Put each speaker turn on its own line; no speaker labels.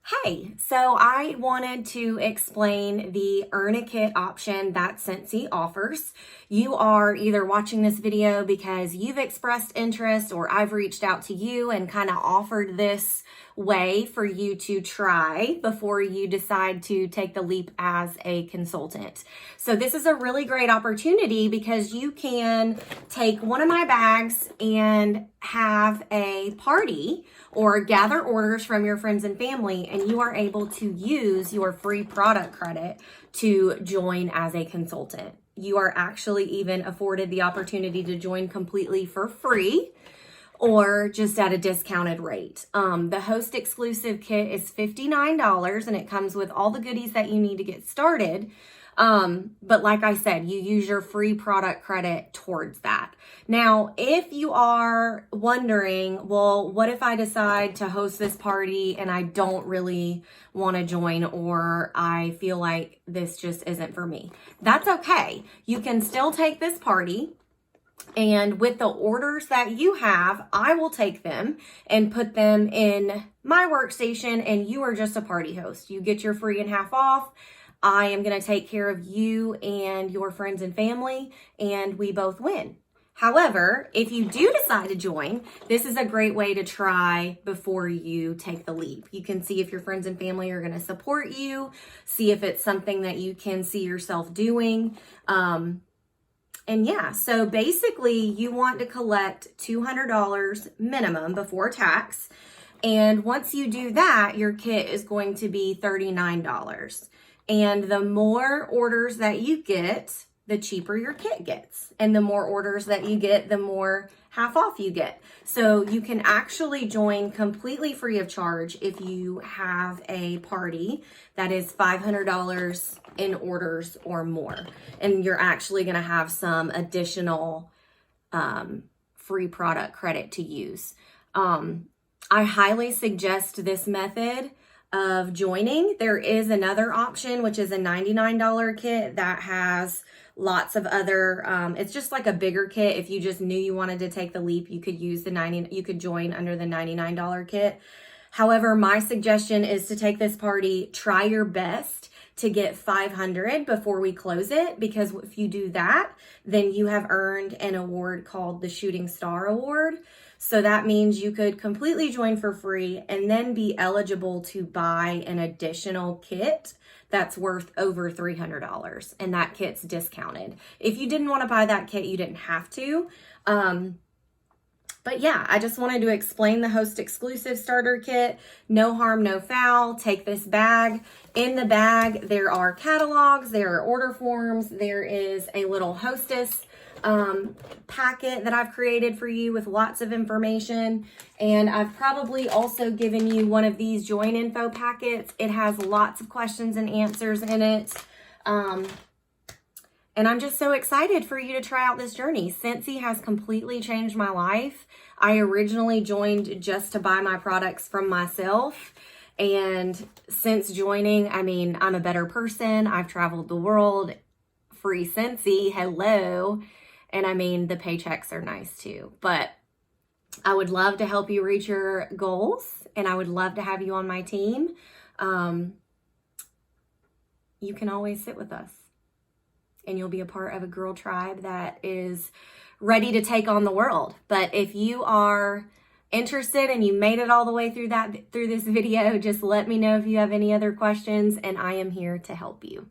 Hey, so I wanted to explain the Earn a Kit option that Scentsy offers. You are either watching this video because you've expressed interest or I've reached out to you and kind of offered this way for you to try before you decide to take the leap as a consultant. So this is a really great opportunity because you can take one of my bags and have a party or gather orders from your friends and family, and you are able to use your free product credit to join as a consultant. You are actually even afforded the opportunity to join completely for free or just at a discounted rate. The host exclusive kit is $59 and it comes with all the goodies that you need to get started. But like I said, you use your free product credit towards that. Now, if you are wondering, well, what if I decide to host this party and I don't really want to join, or I feel like this just isn't for me? That's okay. You can still take this party. And with the orders that you have, I will take them and put them in my workstation, and you are just a party host. You get your free and half off. I am going to take care of you and your friends and family, and we both win. However, if you do decide to join, this is a great way to try before you take the leap. You can see if your friends and family are going to support you, see if it's something that you can see yourself doing. And yeah, so basically you want to collect $200 minimum before tax. And once you do that, your kit is going to be $39. And the more orders that you get, the cheaper your kit gets. And the more orders that you get, the more half off you get. So you can actually join completely free of charge if you have a party that is $500 in orders or more. And you're actually going to have some additional free product credit to use. I highly suggest this method of joining. There is another option, which is a $99 kit that has lots of other, it's just like a bigger kit. If you just knew you wanted to take the leap, you could use you could join under the $99 kit. However, my suggestion is to take this party, try your best to get 500 before we close it, because if you do that, then you have earned an award called the Shooting Star Award. So that means you could completely join for free and then be eligible to buy an additional kit that's worth over $300, and that kit's discounted. If you didn't want to buy that kit, you didn't have to. But yeah, I just wanted to explain the host exclusive starter kit. No harm, no foul. Take this bag. In the bag, there are catalogs, there are order forms, there is a little hostess packet that I've created for you with lots of information. And I've probably also given you one of these join info packets. It has lots of questions and answers in it. And I'm just so excited for you to try out this journey. Scentsy has completely changed my life. I originally joined just to buy my products from myself. And since joining, I mean, I'm a better person. I've traveled the world. Free Scentsy, hello. And I mean, the paychecks are nice too. But I would love to help you reach your goals, and I would love to have you on my team. You can always sit with us, and you'll be a part of a girl tribe that is ready to take on the world. But if you are interested and you made it all the way through this video, just let me know if you have any other questions, and I am here to help you.